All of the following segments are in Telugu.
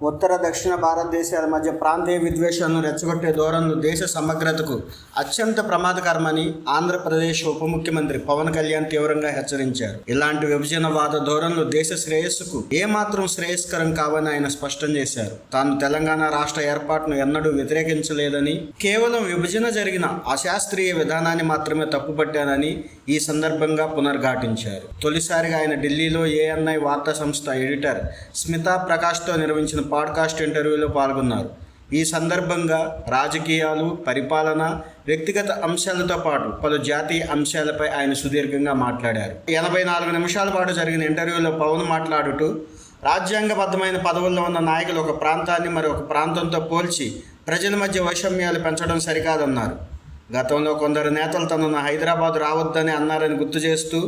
ఉత్తర దక్షిణ భారతదేశాల మధ్య ప్రాంతీయ విద్వేషాలను రెచ్చగొట్టే ధోరణులు దేశ సమగ్రతకు అత్యంత ప్రమాదకరమని ఆంధ్రప్రదేశ్ ఉప ముఖ్యమంత్రి పవన్ కళ్యాణ్ తీవ్రంగా హెచ్చరించారు. ఇలాంటి విభజనవాద ధోరణులు దేశ శ్రేయస్సుకు ఏమాత్రం శ్రేయస్కరం కావని ఆయన స్పష్టం చేశారు. తాను తెలంగాణ రాష్ట్ర ఏర్పాటును ఎన్నడూ వ్యతిరేకించలేదని, కేవలం విభజన జరిగిన అశాస్త్రీయ విధానాన్ని మాత్రమే తప్పుపట్టానని ఈ సందర్భంగా పునర్ఘాటించారు. తొలిసారిగా ఆయన ఢిల్లీలో ఏఎన్ఐ వార్తా సంస్థ ఎడిటర్ స్మితా ప్రకాష్తో నిర్వహించిన పాడ్కాస్ట్ ఇంటర్వ్యూలో పాల్గొన్నారు. ఈ సందర్భంగా రాజకీయాలు, పరిపాలన, వ్యక్తిగత అంశాలతో పాటు పలు జాతీయ అంశాలపై ఆయన సుదీర్ఘంగా మాట్లాడారు. 84 నిమిషాల పాటు జరిగిన ఇంటర్వ్యూలో పవన్ మాట్లాడుతూ, రాజ్యాంగబద్ధమైన పదవుల్లో ఉన్న నాయకులు ఒక ప్రాంతాన్ని మరొక ప్రాంతంతో పోల్చి ప్రజల మధ్య వైషమ్యాలు పెంచడం సరికాదన్నారు. గతంలో కొందరు నేతలు తనను హైదరాబాద్ రావద్దని అన్నారని గుర్తు చేస్తూ,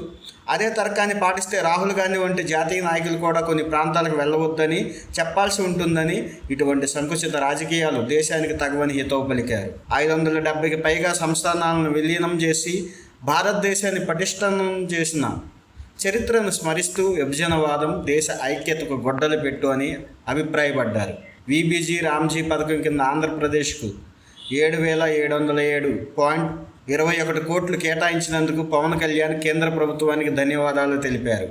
అదే తర్కాన్ని పాటిస్తే రాహుల్ గాంధీ వంటి జాతీయ నాయకులు కూడా కొన్ని ప్రాంతాలకు వెళ్ళవద్దని చెప్పాల్సి ఉంటుందని, ఇటువంటి సంకుచిత రాజకీయాలు దేశానికి తగవని హితవు పలికారు. 570కి పైగా సంస్థానాలను విలీనం చేసి భారతదేశాన్ని పటిష్టం చేసిన చరిత్రను స్మరిస్తూ విభజనవాదం దేశ ఐక్యతకు గొడ్డలు పెట్టు అని అభిప్రాయపడ్డారు. వీబీజీ రామ్జీ పథకం కింద ఆంధ్రప్రదేశ్కు 7,707.21 కోట్లు కేటాయించినందుకు పవన్ కళ్యాణ్ కేంద్ర ప్రభుత్వానికి ధన్యవాదాలు తెలిపారు.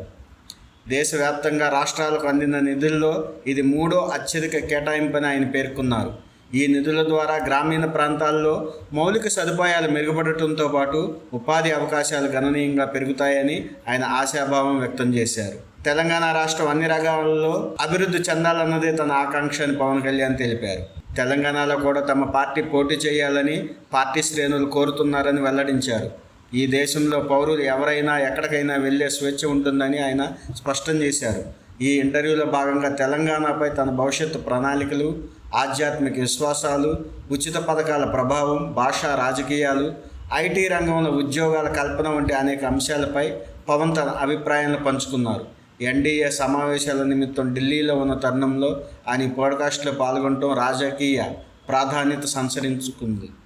దేశవ్యాప్తంగా రాష్ట్రాలకు అందిన నిధుల్లో ఇది 3వ అత్యధిక కేటాయింపని ఆయన పేర్కొన్నారు. ఈ నిధుల ద్వారా గ్రామీణ ప్రాంతాల్లో మౌలిక సదుపాయాలు మెరుగుపడటంతో పాటు ఉపాధి అవకాశాలు గణనీయంగా పెరుగుతాయని ఆయన ఆశాభావం వ్యక్తం చేశారు. తెలంగాణ రాష్ట్రం అన్ని రంగాల్లో అభివృద్ధి చెందాలన్నదే తన ఆకాంక్ష అని పవన్ కళ్యాణ్ తెలిపారు. తెలంగాణలో కూడా తమ పార్టీ పోటీ చేయాలని పార్టీ శ్రేణులు కోరుతున్నారని వెల్లడించారు. ఈ దేశంలో పౌరులు ఎవరైనా ఎక్కడికైనా వెళ్లే స్వేచ్ఛ ఉంటుందని ఆయన స్పష్టం చేశారు. ఈ ఇంటర్వ్యూలో భాగంగా తెలంగాణపై తన భవిష్యత్తు ప్రణాళికలు, ఆధ్యాత్మిక విశ్వాసాలు, ఉచిత పథకాల ప్రభావం, భాషా రాజకీయాలు, ఐటీ రంగంలో ఉద్యోగాల కల్పన వంటి అనేక అంశాలపై పవన్ తన అభిప్రాయాలను పంచుకున్నారు. ఎన్డీఏ సమావేశాల నిమిత్తం ఢిల్లీలో ఉన్న తరుణంలో ఆయన పాడ్కాస్ట్లో పాల్గొనడం రాజకీయ ప్రాధాన్యత సంతరించుకుంది.